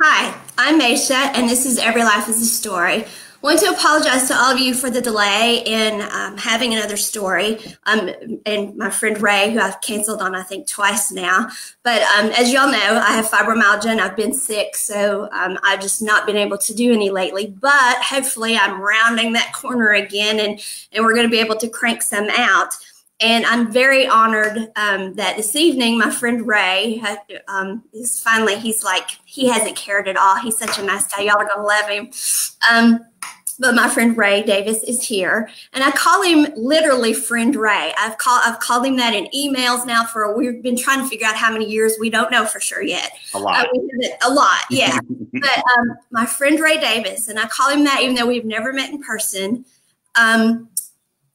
Hi, I'm Maisha, and this is Every Life is a Story. I want to apologize to all of you for the delay in having another story, and my friend Ray, who I've canceled on, I think, twice now. But as y'all know, I have fibromyalgia, and I've been sick, so I've just not been able to do any lately. But hopefully I'm rounding that corner again, and we're going to be able to crank some out. And I'm very honored that this evening, my friend Ray is finally, he hasn't cared at all. He's such a nice guy. Y'all are going to love him. But my friend Ray Davis is here. And I call him literally Friend Ray. I've called him that in emails now we've been trying to figure out how many years. We don't know for sure yet. A lot. A lot, yeah. But my friend Ray Davis, and I call him that even though we've never met in person.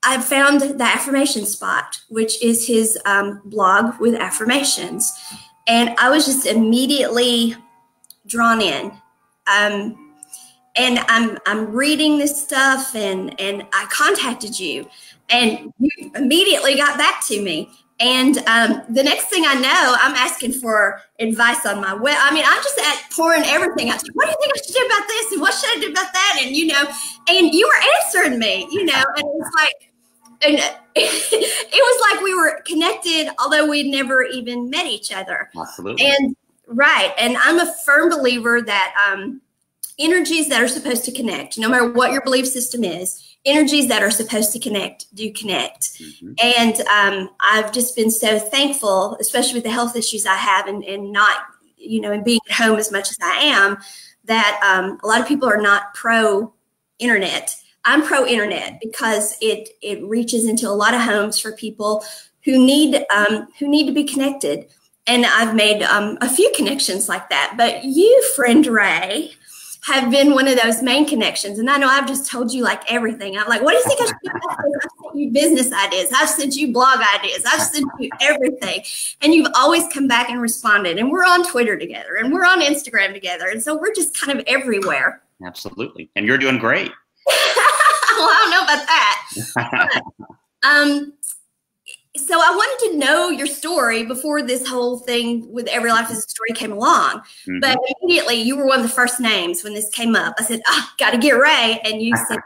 I found the Affirmation Spot, which is his blog with affirmations. And I was just immediately drawn in. And I'm reading this stuff, and I contacted you, and you immediately got back to me. And the next thing I know, I'm asking for advice on my web. I mean, I'm just pouring everything out. What do you think I should do about this? And what should I do about that? And, and you were answering me, and it was like, and it was like we were connected, although we'd never even met each other. Absolutely. And right. And I'm a firm believer that energies that are supposed to connect, no matter what your belief system is, energies that are supposed to connect do connect. Mm-hmm. And I've just been so thankful, especially with the health issues I have and not, and being at home as much as I am, that a lot of people are not pro-internet. I'm pro-internet because it reaches into a lot of homes for people who need to be connected. And I've made a few connections like that. But you, friend Ray, have been one of those main connections. And I know I've just told you like everything. I'm like, what do you think I should do about this? I've sent you business ideas. I've sent you blog ideas. I've sent you everything. And you've always come back and responded. And we're on Twitter together. And we're on Instagram together. And so we're just kind of everywhere. Absolutely. And you're doing great. Well, I don't know about that. But, so I wanted to know your story before this whole thing with Every Life is a Story came along. Mm-hmm. But immediately you were one of the first names when this came up. I said, got to get Ray. And you said,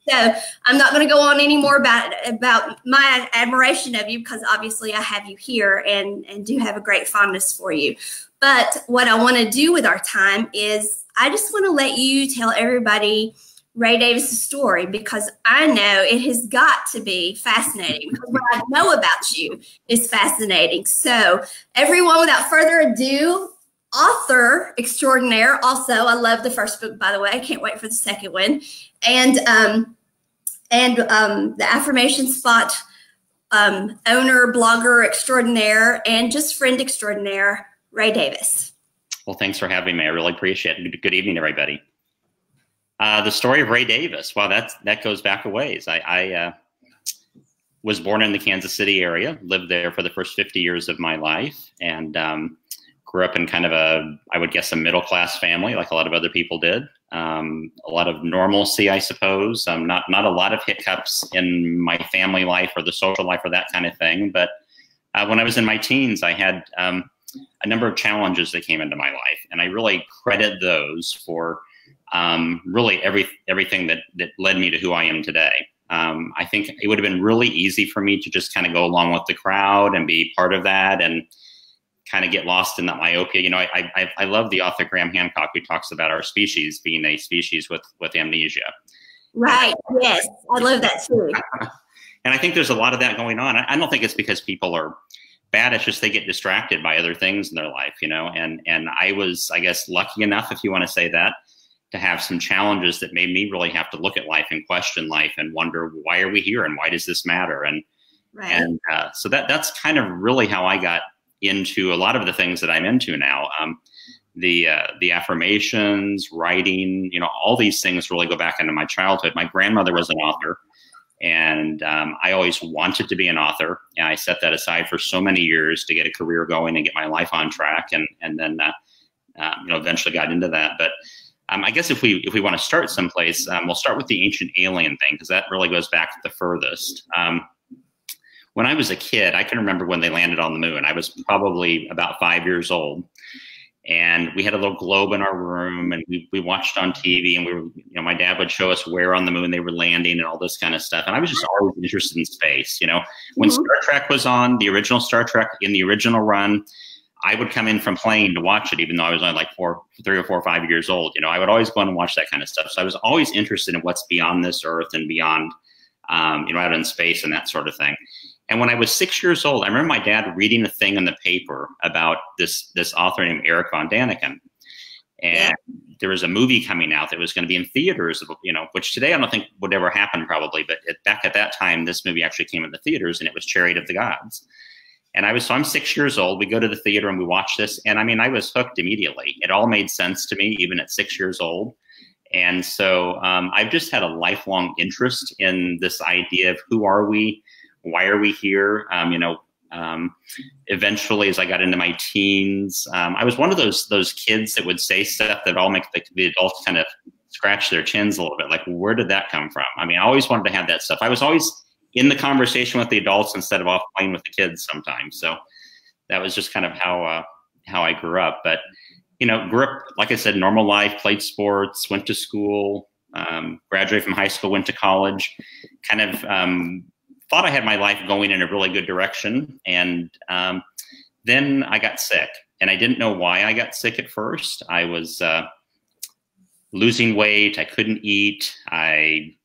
so I'm not going to go on anymore about my admiration of you, because obviously I have you here and do have a great fondness for you. But what I want to do with our time is I just want to let you tell everybody Ray Davis' story, because I know it has got to be fascinating, because what I know about you is fascinating. So everyone, without further ado, author extraordinaire. Also, I love the first book, by the way. I can't wait for the second one. And the Affirmation Spot owner, blogger extraordinaire, and just friend extraordinaire, Ray Davis. Well, thanks for having me. I really appreciate it. Good evening, everybody. The story of Ray Davis. Wow, that goes back a ways. I was born in the Kansas City area, lived there for the first 50 years of my life, and grew up in kind of I would guess, a middle-class family, like a lot of other people did. A lot of normalcy, I suppose. Not a lot of hiccups in my family life or the social life or that kind of thing. But when I was in my teens, I had a number of challenges that came into my life, and I really credit those for really everything that led me to who I am today. I think it would have been really easy for me to just kind of go along with the crowd and be part of that and kind of get lost in that myopia. I love the author Graham Hancock, who talks about our species being a species with amnesia. Right. Yes. I love that too. And I think there's a lot of that going on. I don't think it's because people are bad. It's just they get distracted by other things in their life, and I was, I guess, lucky enough, if you want to say that, to have some challenges that made me really have to look at life and question life and wonder, why are we here and why does this matter? And right. So that's kind of really how I got into a lot of the things that I'm into now. The affirmations, writing, all these things really go back into my childhood. My grandmother was an author, and I always wanted to be an author. And I set that aside for so many years to get a career going and get my life on track, and then eventually got into that. But I guess if we want to start someplace, we'll start with the ancient alien thing, because that really goes back the furthest. When I was a kid, I can remember when they landed on the moon. I was probably about 5 years old. And we had a little globe in our room, and we watched on TV, and we were, you know, my dad would show us where on the moon they were landing and all this kind of stuff. And I was just always interested in space. You know, when Star Trek was on, the original Star Trek in the original run, I would come in from playing to watch it, even though I was only like 3 or 4 or 5 years old. You know, I would always go in and watch that kind of stuff. So I was always interested in what's beyond this Earth and beyond, you know, out in space and that sort of thing. And when I was 6 years old, I remember my dad reading a thing in the paper about this author named Eric von Daniken. And there was a movie coming out that was going to be in theaters, you know, which today I don't think would ever happen probably. But back at that time, this movie actually came in the theaters, and it was Chariot of the Gods. And I'm 6 years old. We go to the theater and we watch this. And I mean, I was hooked immediately. It all made sense to me, even at 6 years old. And so I've just had a lifelong interest in this idea of who are we? Why are we here? You know, eventually, as I got into my teens, I was one of those kids that would say stuff that all make the adults kind of scratch their chins a little bit. Like, where did that come from? I mean, I always wanted to have that stuff. I was always in the conversation with the adults instead of off playing with the kids sometimes. So that was just kind of how I grew up. But, you know, grew up, like I said, normal life, played sports, went to school, graduated from high school, went to college, kind of thought I had my life going in a really good direction. And then I got sick, and I didn't know why I got sick at first. I was losing weight. I couldn't eat. I,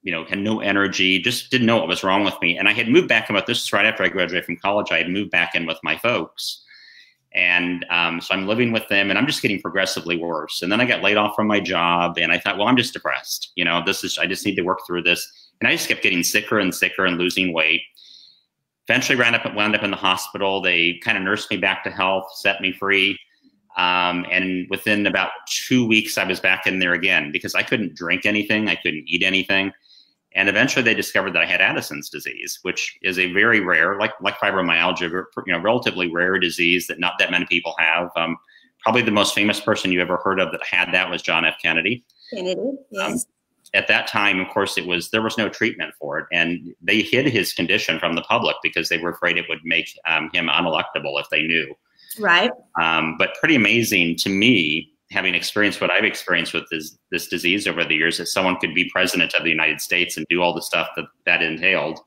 you know, had no energy, just didn't know what was wrong with me. And I had moved back in with this right after I graduated from college. I had moved back in with my folks. And so I'm living with them, and I'm just getting progressively worse. And then I got laid off from my job, and I thought, well, I'm just depressed. You know, I just need to work through this. And I just kept getting sicker and sicker and losing weight. Eventually wound up in the hospital. They kind of nursed me back to health, set me free. And within about 2 weeks, I was back in there again because I couldn't drink anything. I couldn't eat anything. And eventually they discovered that I had Addison's disease, which is a very rare, like fibromyalgia, you know, relatively rare disease that not that many people have. Probably the most famous person you ever heard of that had that was John F. Kennedy. Kennedy, yes. At that time, of course, there was no treatment for it, and they hid his condition from the public because they were afraid it would make him unelectable if they knew. Right. But pretty amazing to me, having experienced what I've experienced with this disease over the years, that someone could be president of the United States and do all the stuff that entailed,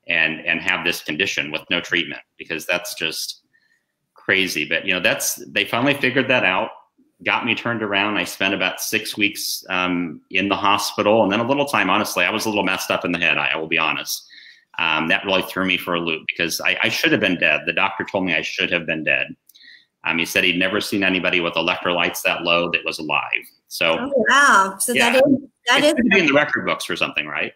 and have this condition with no treatment, because that's just crazy. But you know, they finally figured that out. Got me turned around. I spent about 6 weeks in the hospital, and then a little time, honestly, I was a little messed up in the head. I will be honest. That really threw me for a loop because I should have been dead. The doctor told me I should have been dead. He said he'd never seen anybody with electrolytes that low that was alive. So, oh, wow. So yeah, that is in the record books or something, right?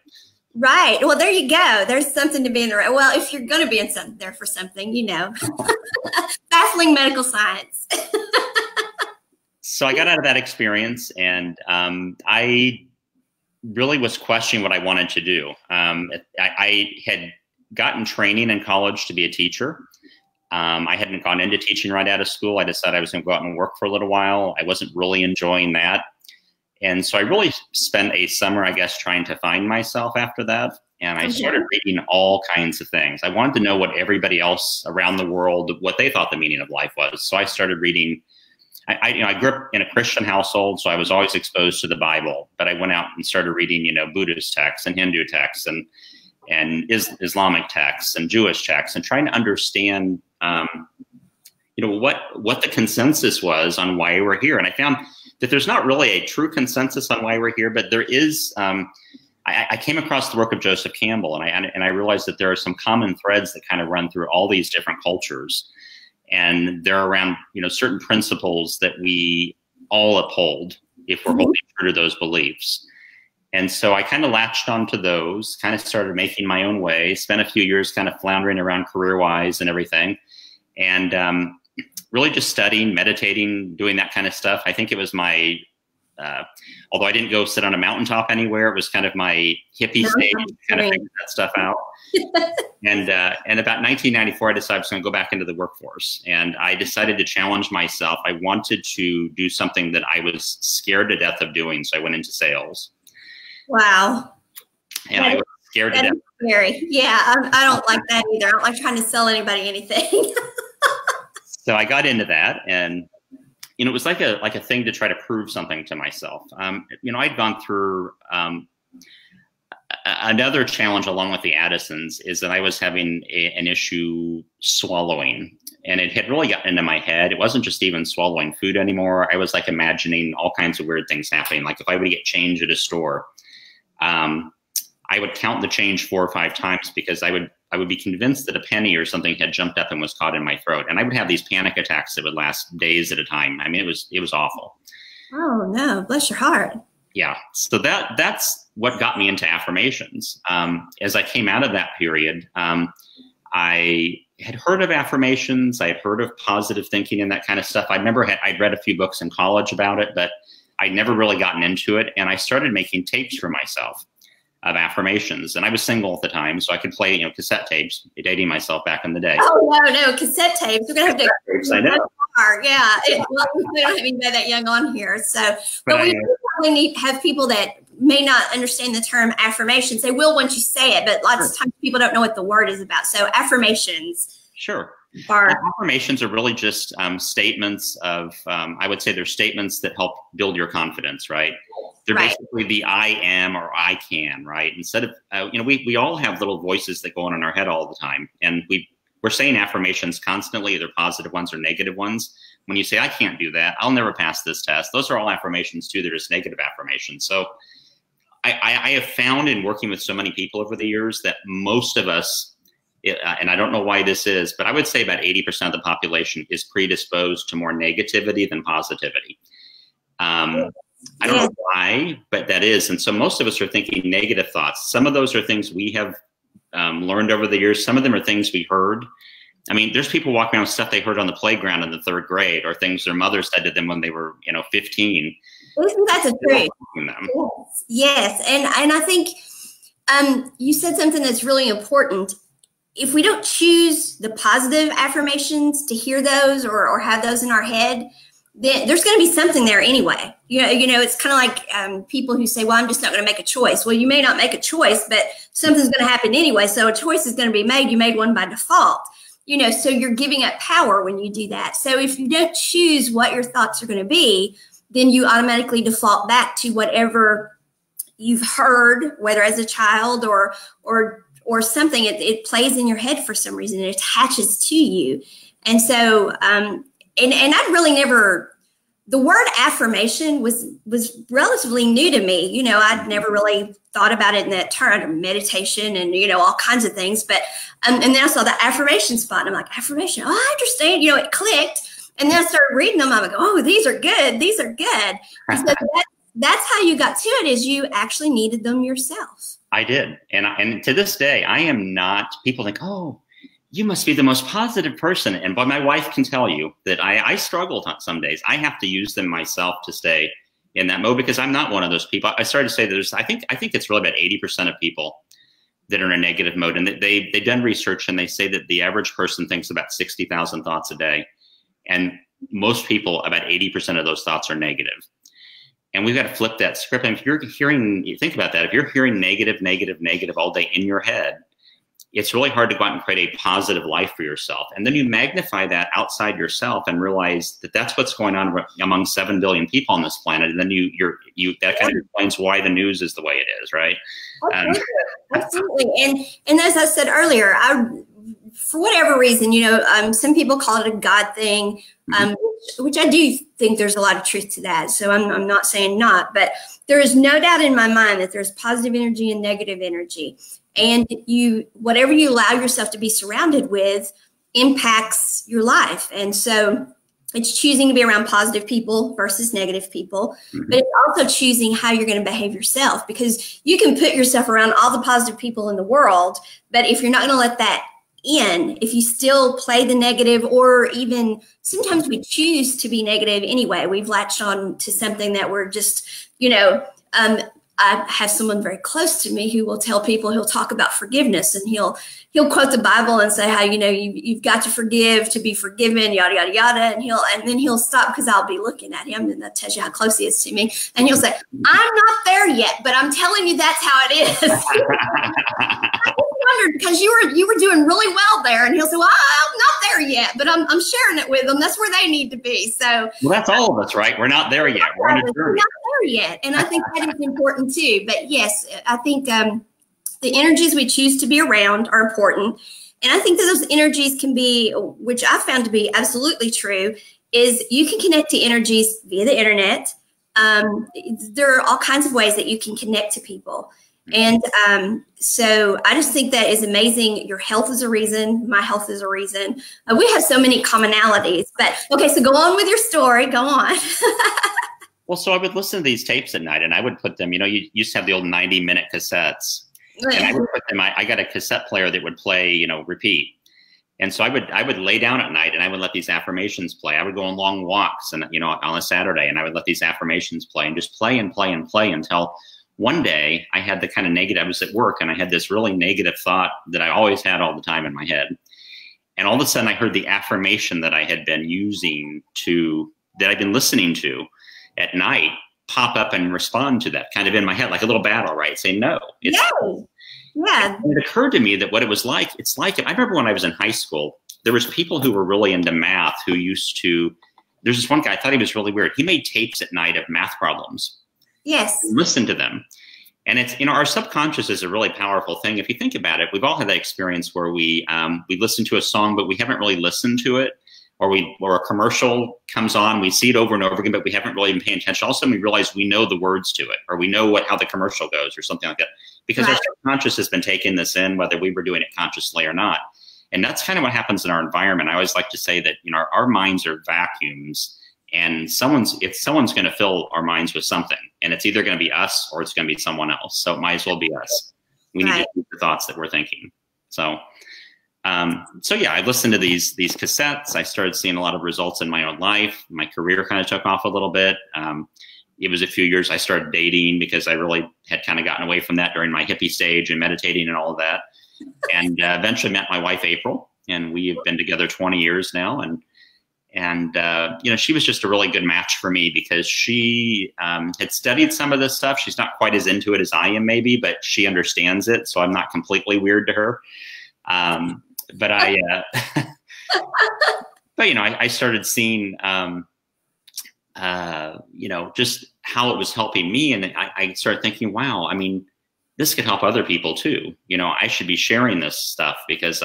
Right. Well, there you go. There's something to be in there. Well, if you're going to be in there for something, you know, baffling medical science. So I got out of that experience, and I really was questioning what I wanted to do. I had gotten training in college to be a teacher. I hadn't gone into teaching right out of school. I decided I was going to go out and work for a little while. I wasn't really enjoying that. And so I really spent a summer, I guess, trying to find myself after that. And I started reading all kinds of things. I wanted to know what everybody else around the world, what they thought the meaning of life was. So I started reading. I grew up in a Christian household, so I was always exposed to the Bible. But I went out and started reading, you know, Buddhist texts and Hindu texts and Islamic texts and Jewish texts, and trying to understand, you know, what the consensus was on why we're here. And I found that there's not really a true consensus on why we're here, but there is. I came across the work of Joseph Campbell, and I realized that there are some common threads that kind of run through all these different cultures. And they're around, you know, certain principles that we all uphold if we're holding true to those beliefs. And so I kind of latched onto those, kind of started making my own way, spent a few years kind of floundering around career-wise and everything. And really just studying, meditating, doing that kind of stuff. I think it was my, although I didn't go sit on a mountaintop anywhere, it was kind of my hippie stage, kind of figure that stuff out. And about 1994, I decided I was going to go back into the workforce, and I decided to challenge myself. I wanted to do something that I was scared to death of doing, so I went into sales. Wow. And I was scared to death. Scary. Yeah, I don't like that either. I don't like trying to sell anybody anything. So I got into that, and it was like a thing to try to prove something to myself. I'd gone through another challenge along with the Addisons is that I was having an issue swallowing, and it had really gotten into my head. It wasn't just even swallowing food anymore. I was like imagining all kinds of weird things happening. Like if I would get change at a store, I would count the change 4 or 5 times because I would be convinced that a penny or something had jumped up and was caught in my throat. And I would have these panic attacks that would last days at a time. I mean, it was awful. Oh no, bless your heart. Yeah. So that's what got me into affirmations. As I came out of that period, I had heard of affirmations. I had heard of positive thinking and that kind of stuff. I'd read a few books in college about it, but I'd never really gotten into it. And I started making tapes for myself of affirmations, and I was single at the time, so I could play, cassette tapes. Dating myself back in the day. Oh no, cassette tapes. We're gonna have to. Tapes, I know. Yeah, we don't have anybody that young on here, so. But we probably have people that may not understand the term affirmations. They will once you say it, but lots of times people don't know what the word is about. So affirmations. Sure. Affirmations are really just statements of, I would say they're statements that help build your confidence, right? They're basically the I am or I can, right? Instead of, we all have little voices that go on in our head all the time. And we're saying affirmations constantly, either positive ones or negative ones. When you say, I can't do that, I'll never pass this test. Those are all affirmations too. They're just negative affirmations. So I have found in working with so many people over the years that most of us, and I don't know why this is, but I would say about 80% of the population is predisposed to more negativity than positivity. I don't know why, but that is. And so most of us are thinking negative thoughts. Some of those are things we have learned over the years. Some of them are things we heard. I mean, there's people walking around with stuff they heard on the playground in the 3rd grade, or things their mother said to them when they were, 15. That's a truth. Yes. And I think you said something that's really important. If we don't choose the positive affirmations to hear those or have those in our head, then there's going to be something there anyway. It's kind of like people who say, well, I'm just not going to make a choice. Well, you may not make a choice, but something's going to happen anyway. So a choice is going to be made. You made one by default, so you're giving up power when you do that. So if you don't choose what your thoughts are going to be, then you automatically default back to whatever you've heard, whether as a child or something. It plays in your head for some reason. It attaches to you. And so, and I'd really never, the word affirmation was relatively new to me. I'd never really thought about it in that term of meditation and, all kinds of things. But, and then I saw the affirmation spot and I'm like, affirmation, oh, I understand, it clicked. And then I started reading them. I'm like, oh, these are good. These are good. And so that's how you got to it, is you actually needed them yourself. I did. And to this day, I am not, people think, oh, you must be the most positive person. But my wife can tell you that I struggle some days. I have to use them myself to stay in that mode, because I'm not one of those people. I started to say that I think it's really about 80% of people that are in a negative mode. And they've done research, and they say that the average person thinks about 60,000 thoughts a day. And most people, about 80% of those thoughts are negative. And we've got to flip that script. And if you're think about that. If you're hearing negative, negative, negative all day in your head, it's really hard to go out and create a positive life for yourself. And then you magnify that outside yourself and realize that that's what's going on among 7 billion people on this planet. And then that kind of explains why the news is the way it is, right? Absolutely. And as I said earlier, for whatever reason, some people call it a God thing, which I do think there's a lot of truth to that. So I'm not saying not, but there is no doubt in my mind that there's positive energy and negative energy. And whatever you allow yourself to be surrounded with impacts your life. And so it's choosing to be around positive people versus negative people, but it's also choosing how you're going to behave yourself, because you can put yourself around all the positive people in the world, but if you're not going to let that in, if you still play the negative, or even sometimes we choose to be negative anyway, we've latched on to something that we're just, I have someone very close to me who will tell people, he'll talk about forgiveness, and he'll quote the Bible and say how, you've got to forgive to be forgiven, yada, yada, yada. And then he'll stop, because I'll be looking at him, and that tells you how close he is to me. And he'll say, I'm not there yet, but I'm telling you that's how it is. I just wondered because you were doing really well there, and he'll say, "Well, I'm not there yet, but I'm sharing it with them. That's where they need to be." So, well, that's all of us, right? We're not there yet. We're on a journey. We're not there yet, and I think that is important too. But yes, I think the energies we choose to be around are important, and I think that those energies can be, which I found to be absolutely true, is you can connect to energies via the internet. There are all kinds of ways that you can connect to people. And so I just think that is amazing. Your health is a reason. My health is a reason. We have so many commonalities. But okay, so go on with your story. Go on. Well, so I would listen to these tapes at night, and I would put them, you used to have the old 90-minute cassettes. And I would put them, I got a cassette player that would play, repeat. And so I would lay down at night and I would let these affirmations play. I would go on long walks and, on a Saturday, and I would let these affirmations play and just play and play and play until one day I had the kind of negative, I was at work and I had this really negative thought that I always had all the time in my head. And all of a sudden I heard the affirmation that I had been using that I'd been listening to at night pop up and respond to that kind of in my head, like a little battle, right? Say, no. Yeah. And it occurred to me that what it was like, it's like, I remember when I was in high school, there was people who were really into math who there's this one guy, I thought he was really weird. He made tapes at night of math problems. Yes. Listen to them. And it's, our subconscious is a really powerful thing. If you think about it, we've all had that experience where we listen to a song, but we haven't really listened to it. Or a commercial comes on, we see it over and over again, but we haven't really been paying attention. All of a sudden we realize we know the words to it, or we know how the commercial goes or something like that. Because our subconscious has been taking this in, whether we were doing it consciously or not. And that's kind of what happens in our environment. I always like to say that, our minds are vacuums, and if someone's going to fill our minds with something, and it's either going to be us or it's going to be someone else. So it might as well be us. We need to keep the thoughts that we're thinking. So yeah, I listened to these cassettes. I started seeing a lot of results in my own life. My career kind of took off a little bit. It was a few years I started dating because I really had kind of gotten away from that during my hippie stage and meditating and all of that. And eventually met my wife, April, and we have been together 20 years now. And she was just a really good match for me because she had studied some of this stuff. She's not quite as into it as I am, maybe, but she understands it. So I'm not completely weird to her. But I started seeing, just how it was helping me. And I started thinking, wow, I mean, this could help other people too. I should be sharing this stuff because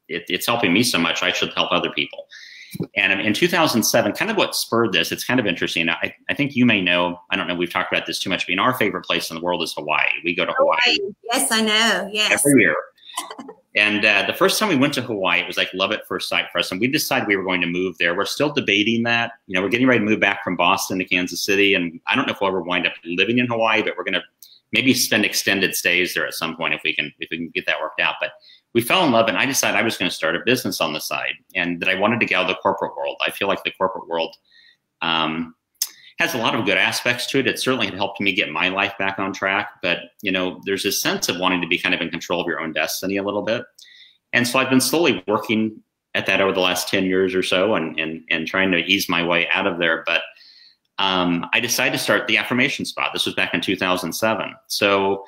it's helping me so much. I should help other people. And in 2007, kind of what spurred this, it's kind of interesting. I think you may know, I don't know, we've talked about this too much, but our favorite place in the world is Hawaii. We go to Hawaii. Yes, I know. Yes. Every year. And the first time we went to Hawaii, it was like love at first sight for us. And we decided we were going to move there. We're still debating that. We're getting ready to move back from Boston to Kansas City. And I don't know if we'll ever wind up living in Hawaii, but we're going to maybe spend extended stays there at some point if we can get that worked out. But we fell in love, and I decided I was going to start a business on the side, and that I wanted to get out of the corporate world. I feel like the corporate world has a lot of good aspects to it. It certainly had helped me get my life back on track. But, there's this sense of wanting to be kind of in control of your own destiny a little bit. And so I've been slowly working at that over the last 10 years or so and trying to ease my way out of there. But I decided to start the Affirmation Spot. This was back in 2007. So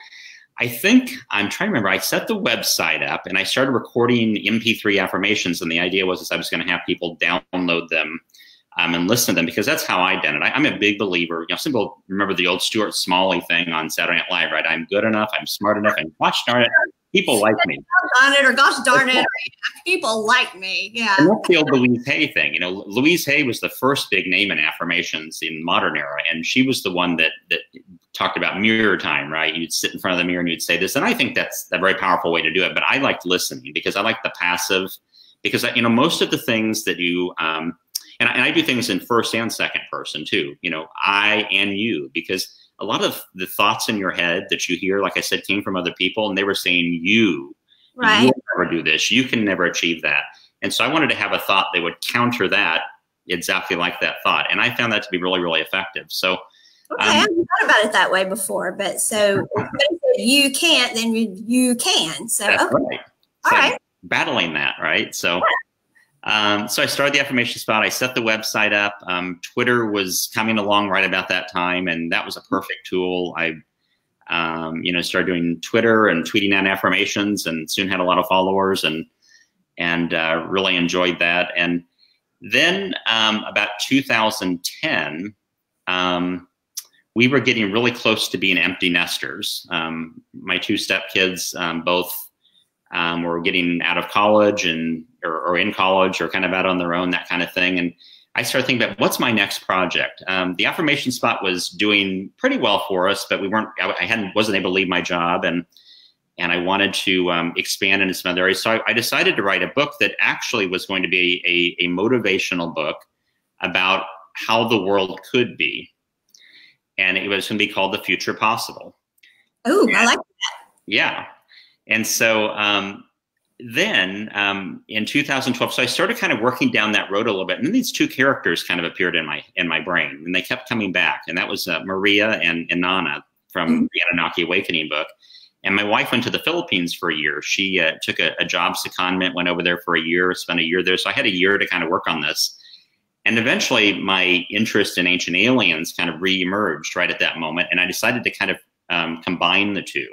I think, I'm trying to remember, I set the website up and I started recording MP3 affirmations. And the idea was I was going to have people download them and listen to them, because that's how I did it. I'm a big believer. Some people remember the old Stuart Smalley thing on Saturday Night Live, right? I'm good enough, I'm smart enough, and gosh darn it, people like me. Darn it, or gosh darn it, people like me. Yeah. And that's the old Louise Hay thing. Louise Hay was the first big name in affirmations in the modern era, and she was the one that talked about mirror time, right? You'd sit in front of the mirror and you'd say this, and I think that's a very powerful way to do it. But I liked listening because I like the passive, because most of the things that you and I do things in first and second person too, I and you, because a lot of the thoughts in your head that you hear, like I said, came from other people, and they were saying, you will never do this. You can never achieve that. And so I wanted to have a thought that would counter that exactly like that thought. And I found that to be really, really effective. So, okay, I haven't thought about it that way before, but so if you can't, then you can. So, that's okay. Right. All so right. Battling that, right? So, so I started the Affirmation Spot. I set the website up. Twitter was coming along right about that time, and that was a perfect tool. You know, started doing Twitter and tweeting out affirmations, and soon had a lot of followers, and really enjoyed that. And then about 2010, we were getting really close to being empty nesters. My two stepkids both were getting out of college or in college, or kind of out on their own, that kind of thing. And I started thinking about, what's my next project? The Affirmation Spot was doing pretty well for us, but wasn't able to leave my job, and I wanted to expand into some other areas. So I decided to write a book that actually was going to be a motivational book about how the world could be. And it was going to be called The Future Possible. Oh, I like that. Yeah. And so then in 2012, so I started kind of working down that road a little bit. And then these two characters kind of appeared in my brain, and they kept coming back. And that was Maria and Nana from the Anunnaki Awakening book. And my wife went to the Philippines for a year. She took a job secondment, went over there for a year, spent a year there. So I had a year to kind of work on this. And eventually my interest in ancient aliens kind of re-emerged right at that moment. And I decided to kind of combine the two.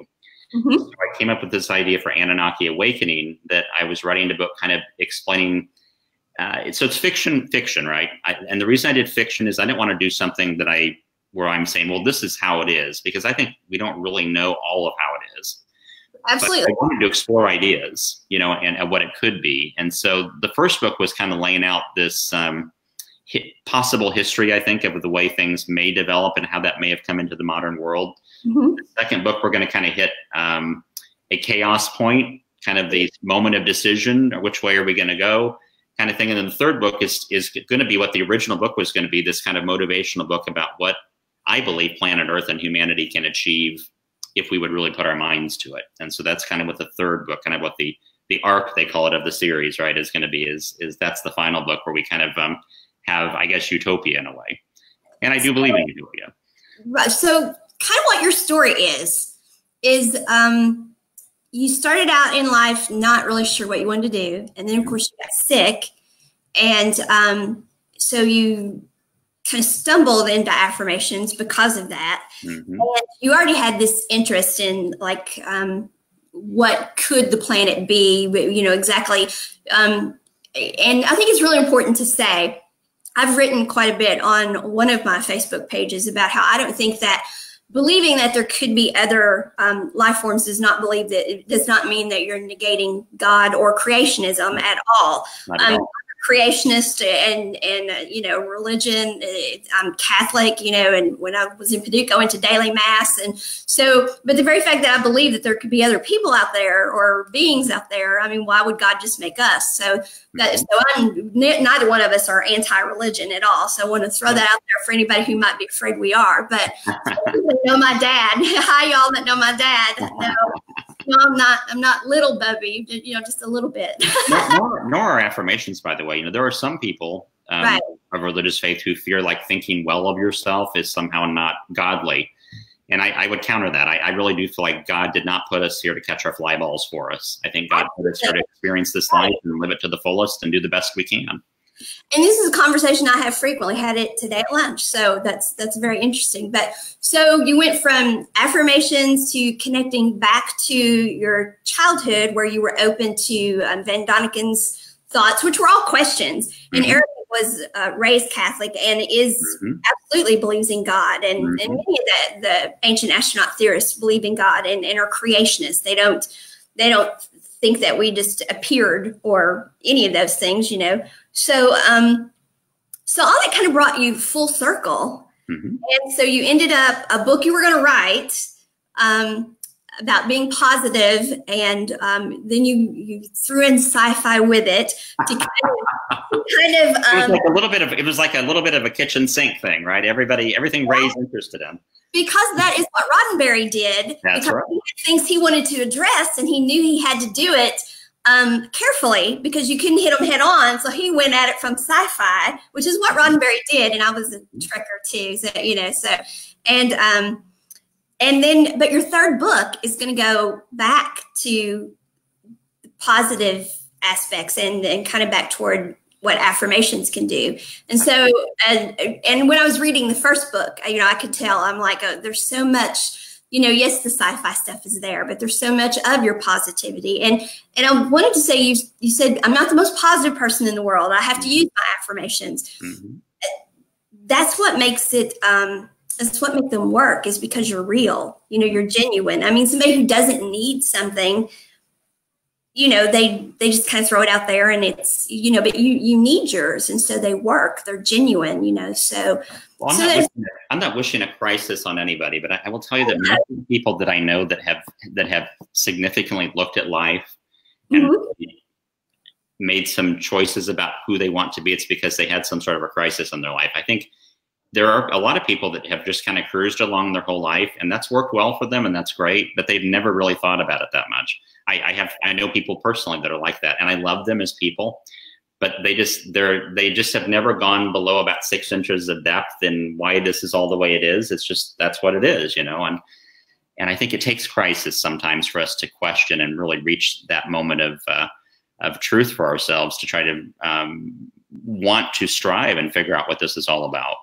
Mm-hmm. So I came up with this idea for Anunnaki Awakening, that I was writing a book kind of explaining. So it's fiction, right? And the reason I did fiction is I didn't want to do something where I'm saying, well, this is how it is, because I think we don't really know all of how it is. Absolutely. But I wanted to explore ideas, you know, and what it could be. And so the first book was kind of laying out this possible history, I think, of the way things may develop and how that may have come into the modern world. Mm-hmm. The second book, we're going to kind of hit a chaos point, kind of the moment of decision, or which way are we going to go, kind of thing. And then the third book is going to be what the original book was going to be, this kind of motivational book about what I believe planet Earth and humanity can achieve if we would really put our minds to it. And so that's kind of what the third book, kind of what the arc, they call it, of the series, right, is going to be, is that's the final book where we kind of have, I guess, utopia in a way. And I do believe in utopia. Right. So kind of what your story is you started out in life not really sure what you wanted to do. And then, of course, you got sick. And so you kind of stumbled into affirmations because of that. Mm-hmm. And you already had this interest in, like, what could the planet be, you know, exactly. And I think it's really important to say, I've written quite a bit on one of my Facebook pages about how I don't think that believing that there could be other life forms does not mean that you're negating God or creationism at all. Not at all. Creationist and you know, religion. I'm Catholic, you know, and when I was in Paducah, I went to daily mass. And so, but the very fact that I believe that there could be other people out there or beings out there, I mean, why would God just make us? So neither one of us are anti-religion at all. So I want to throw that out there for anybody who might be afraid we are. But you know my dad. Hi, y'all that know my dad. No, I'm not little Bubby, you know, just a little bit. nor are affirmations, by the way. You know, there are some people right. of religious faith who fear like thinking well of yourself is somehow not godly. And I would counter that. I really do feel like God did not put us here to catch our fly balls for us. I think God put us here to experience this life and live it to the fullest and do the best we can. And this is a conversation I have frequently, had it today at lunch. So that's very interesting. But so you went from affirmations to connecting back to your childhood, where you were open to Van Doniken's thoughts, which were all questions. Mm-hmm. And Eric was raised Catholic and is mm-hmm. absolutely believes in God. And, mm-hmm. and many of the ancient astronaut theorists believe in God and are creationists. They don't think that we just appeared or any of those things, you know. So so all that kind of brought you full circle. Mm-hmm. And so you ended up a book you were going to write about being positive, and then you threw in sci-fi with it to it was like a little bit of a kitchen sink thing, right? Everything Ray's interested in. Because that is what Roddenberry did. That's because right. He had things he wanted to address, and he knew he had to do it carefully because you couldn't hit them head on. So he went at it from sci-fi, which is what Roddenberry did. And I was a trekker too, so you know. So and then, but your third book is going to go back to positive aspects and kind of back toward what affirmations can do. And so, and when I was reading the first book, you know, I could tell, I'm like, there's so much yes, the sci-fi stuff is there, but there's so much of your positivity. And I wanted to say, you said, I'm not the most positive person in the world. I have to use my affirmations. Mm-hmm. That's what makes it, that's what makes them work, is because you're real, you're genuine. I mean, somebody who doesn't need something, they just kind of throw it out there, and it's, but you need yours. And so they work, they're genuine, so. Well, I'm not wishing a crisis on anybody, but I will tell you that many people that I know that have significantly looked at life and mm-hmm. made some choices about who they want to be, it's because they had some sort of a crisis in their life. I think there are a lot of people that have just kind of cruised along their whole life, and that's worked well for them, and that's great, but they've never really thought about it that much. I know people personally that are like that, and I love them as people, but they just have never gone below about 6 inches of depth in why this is all the way it is. It's just, that's what it is, and I think it takes crisis sometimes for us to question and really reach that moment of truth for ourselves, to try to want to strive and figure out what this is all about.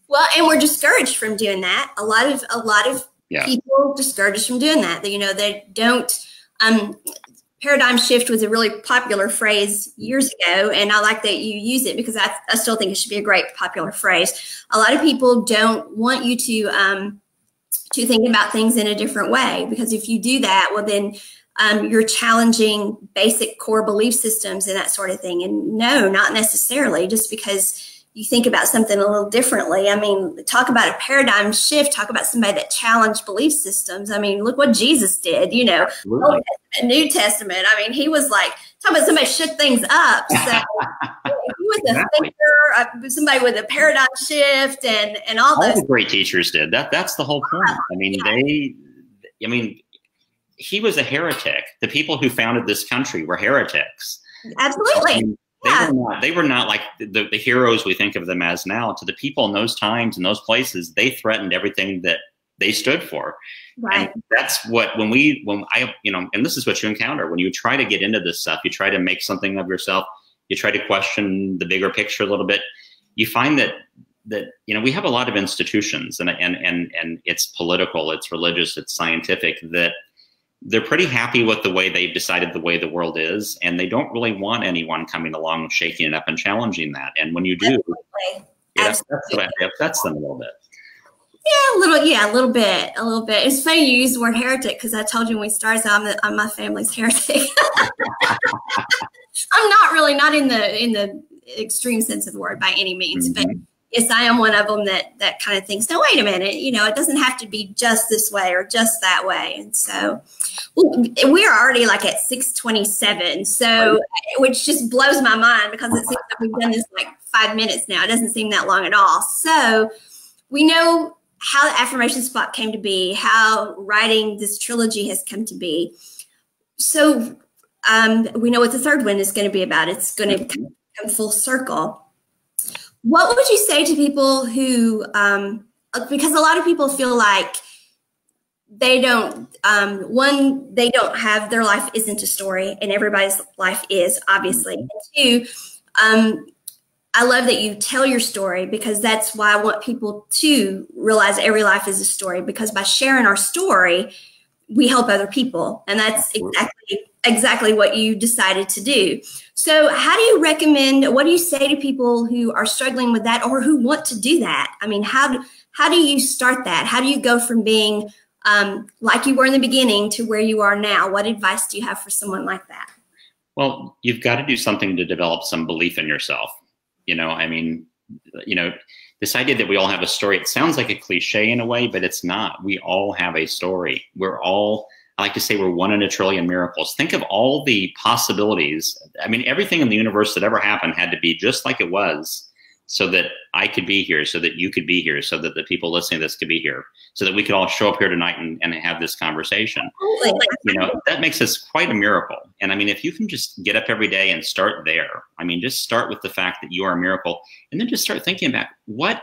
Well, and we're discouraged from doing that. A lot of people discouraged from doing that. They don't. Paradigm shift was a really popular phrase years ago, and I like that you use it, because I still think it should be a great popular phrase. A lot of people don't want you to think about things in a different way, because if you do that, well, then you're challenging basic core belief systems and that sort of thing. And no, not necessarily. Just because you think about something a little differently. I mean, talk about a paradigm shift, talk about somebody that challenged belief systems. I mean, look what Jesus did, Old Testament, New Testament. I mean, he was like, talking about somebody shook things up. So he was a thinker, somebody with a paradigm shift and all those. All the great teachers did. That's the whole point. I mean, he was a heretic. The people who founded this country were heretics. Absolutely. I mean, they were not like the heroes we think of them as now. To the people in those times, in those places, they threatened everything that they stood for. Right. And that's what, when I, and this is what you encounter when you try to get into this stuff, you try to make something of yourself, you try to question the bigger picture a little bit. You find that we have a lot of institutions, and it's political, it's religious, it's scientific, that they're pretty happy with the way they've decided the way the world is, and they don't really want anyone coming along, shaking it up and challenging that. And when you do, it upsets them a little bit. Yeah, a little bit. It's funny you use the word heretic, because I told you when we started, I'm my family's heretic. I'm not in the extreme sense of the word by any means, mm-hmm. but yes, I am one of them that kind of thinks, no, wait a minute, it doesn't have to be just this way or just that way. And so we are already like at 6:27, so which just blows my mind, because it seems like we've done this like 5 minutes now. It doesn't seem that long at all. So we know how the Affirmation Spot came to be, how writing this trilogy has come to be. So we know what the third one is going to be about. It's going to come full circle. What would you say to people who, because a lot of people feel like they don't, they don't have, their life isn't a story, and everybody's life is, obviously. And two, I love that you tell your story, because that's why I want people to realize every life is a story, because by sharing our story, we help other people. And that's exactly what you decided to do. So how do you recommend, what do you say to people who are struggling with that, or who want to do that? I mean, how do you start that? How do you go from being like you were in the beginning to where you are now? What advice do you have for someone like that? Well, you've got to do something to develop some belief in yourself. This idea that we all have a story, it sounds like a cliche in a way, but it's not. We all have a story. I like to say we're one in a trillion miracles. Think of all the possibilities. I mean, everything in the universe that ever happened had to be just like it was, so that I could be here, so that you could be here, so that the people listening to this could be here, so that we could all show up here tonight and have this conversation. That makes us quite a miracle. And I mean, if you can just get up every day and start there, I mean, just start with the fact that you are a miracle, and then just start thinking about what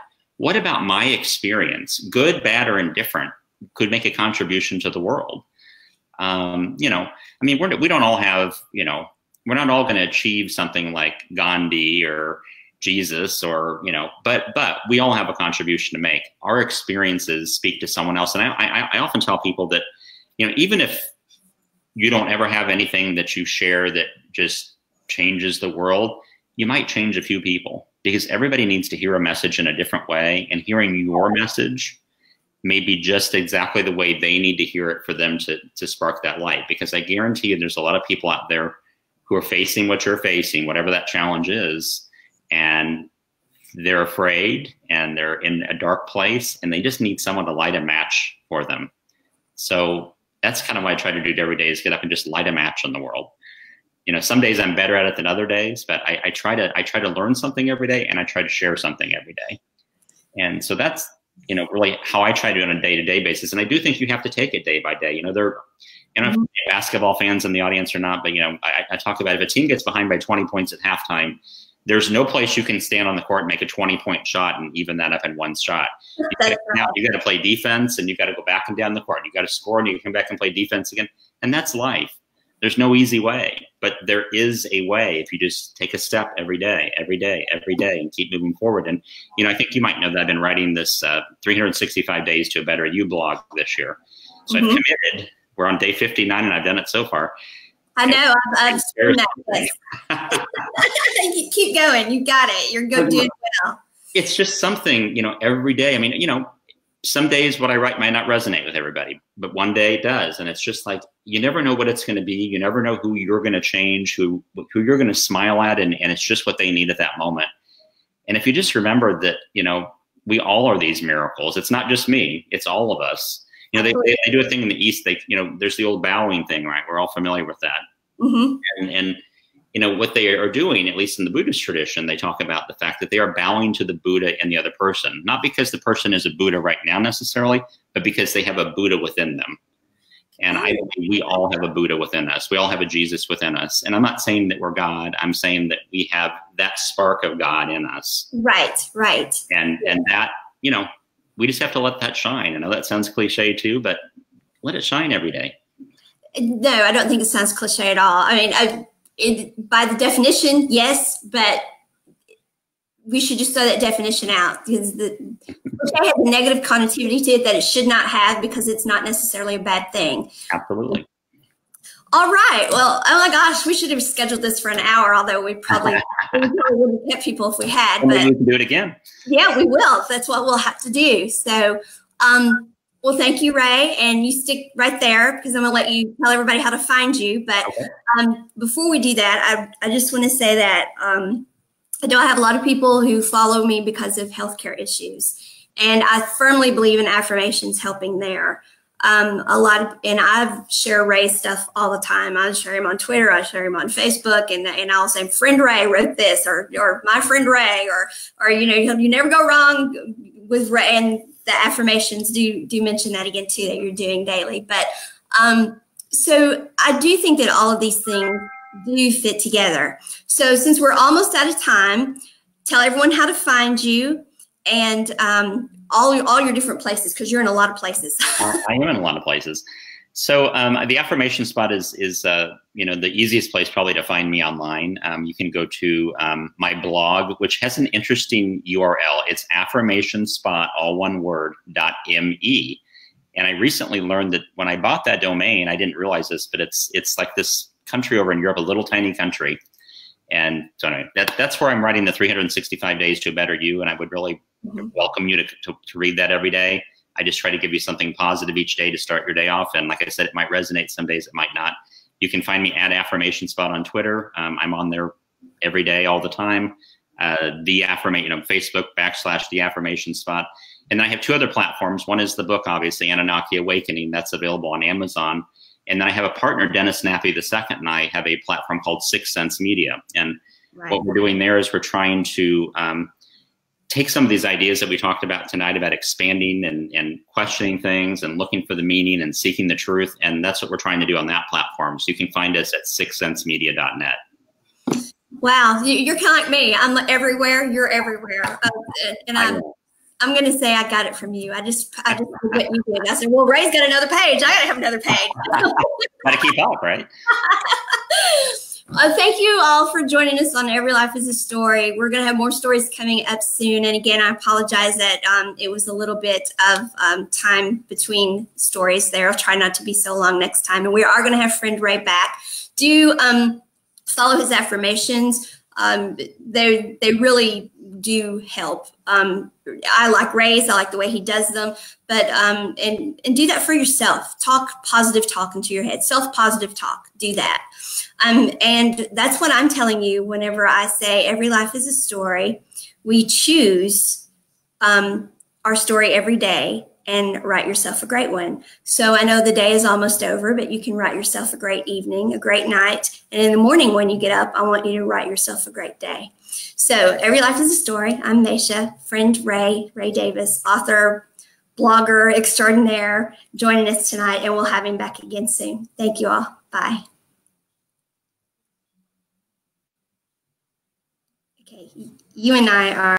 about my experience, good, bad, or indifferent, could make a contribution to the world. I mean, we don't all have, we're not all going to achieve something like Gandhi or, Jesus or, but we all have a contribution to make. Our experiences speak to someone else. And I often tell people that, even if you don't ever have anything that you share that just changes the world, you might change a few people, because everybody needs to hear a message in a different way, and hearing your message may be just exactly the way they need to hear it for them to spark that light. Because I guarantee you there's a lot of people out there who are facing what you're facing, whatever that challenge is, and they're afraid and they're in a dark place, and they just need someone to light a match for them. So that's kind of what I try to do every day, is get up and just light a match on the world. Some days I'm better at it than other days, but I try to learn something every day, and I try to share something every day. And so that's, really how I try to do it on a day-to-day basis. And I do think you have to take it day by day. There, if basketball fans in the audience or not, but I talked about, if a team gets behind by 20 points at halftime, there's no place you can stand on the court and make a 20-point shot and even that up in one shot. You got to play defense, and you got to go back and down the court. You got to score, and you come back and play defense again. And that's life. There's no easy way, but there is a way if you just take a step every day, and keep moving forward. And, I think you might know that I've been writing this 365 Days to a Better You blog this year. So I've committed. We're on day 59, and I've done it so far. I know. I've seen that. Keep going. You got it. You're good. Doing well. It's just something, every day. I mean, some days what I write might not resonate with everybody, but one day it does. And it's just like, you never know what it's going to be. You never know who you're going to change, who you're going to smile at. And it's just what they need at that moment. And if you just remember that, we all are these miracles. It's not just me. It's all of us. They do a thing in the East. There's the old bowing thing, right? We're all familiar with that. Mm-hmm. And what they are doing, at least in the Buddhist tradition, they talk about the fact that they are bowing to the Buddha and the other person, not because the person is a Buddha right now necessarily, but because they have a Buddha within them. And I believe we all have a Buddha within us. We all have a Jesus within us. And I'm not saying that we're God. I'm saying that we have that spark of God in us. Right. And that, we just have to let that shine. I know that sounds cliche too, but let it shine every day. No, I don't think it sounds cliche at all. I mean, by the definition, yes, but we should just throw that definition out, because the cliche has a negative connotation to it that it should not have, because it's not necessarily a bad thing. Absolutely. All right. Well, oh my gosh, we should have scheduled this for an hour, although we probably wouldn't have kept people if we had. But we can do it again. Yeah, we will. That's what we'll have to do. So, well, thank you, Ray. And you stick right there, because I'm going to let you tell everybody how to find you. But before we do that, I just want to say that I know I have a lot of people who follow me because of healthcare issues. And I firmly believe in affirmations helping there. And I share Ray's stuff all the time. I share him on Twitter, I share him on Facebook, and I'll say, friend Ray wrote this, or my friend Ray, or you never go wrong with Ray. And the affirmations do mention that again too, that you're doing daily. But so I do think that all of these things do fit together. So since we're almost out of time, tell everyone how to find you, and all your different places, because you're in a lot of places. I am in a lot of places. So the Affirmation Spot is the easiest place probably to find me online. You can go to my blog, which has an interesting URL. It's affirmationspot, all one word, .me. And I recently learned that when I bought that domain, I didn't realize this, but it's like this country over in Europe, a little tiny country. And so anyway, that's where I'm writing the 365 Days to a Better You. And I would really welcome you to read that every day. I just try to give you something positive each day to start your day off. And like I said, it might resonate some days, it might not. You can find me at Affirmation Spot on Twitter. I'm on there every day, all the time. Facebook / The Affirmation Spot. And I have two other platforms. One is the book, obviously, Anunnaki Awakening. That's available on Amazon. And then I have a partner, Dennis Nappy II, and I have a platform called Sixth Sense Media. And what we're doing there is we're trying to take some of these ideas that we talked about tonight about expanding and questioning things and looking for the meaning and seeking the truth. And that's what we're trying to do on that platform. So you can find us at sixthsensemedia.net. Wow. You're kind of like me. I'm everywhere. You're everywhere. And I'm going to say I got it from you. I just did what you did. I said, well, Ray's got another page. I got to have another page. Got to keep up, right? Thank you all for joining us on Every Life is a Story. We're going to have more stories coming up soon. And again, I apologize that it was a little bit of time between stories there. I'll try not to be so long next time. And we are going to have Friend Ray back. Do follow his affirmations. They really do help. I like Ray's. I like the way he does them. But and do that for yourself. Talk positive talk into your head. Self-positive talk. Do that. And that's what I'm telling you whenever I say every life is a story. We choose our story every day and write yourself a great one. So I know the day is almost over, but you can write yourself a great evening, a great night. And in the morning when you get up, I want you to write yourself a great day. So every life is a story. I'm Maisha, Friend Ray Davis, author, blogger extraordinaire, joining us tonight, and we'll have him back again soon. Thank you all. Bye. Okay, you and I are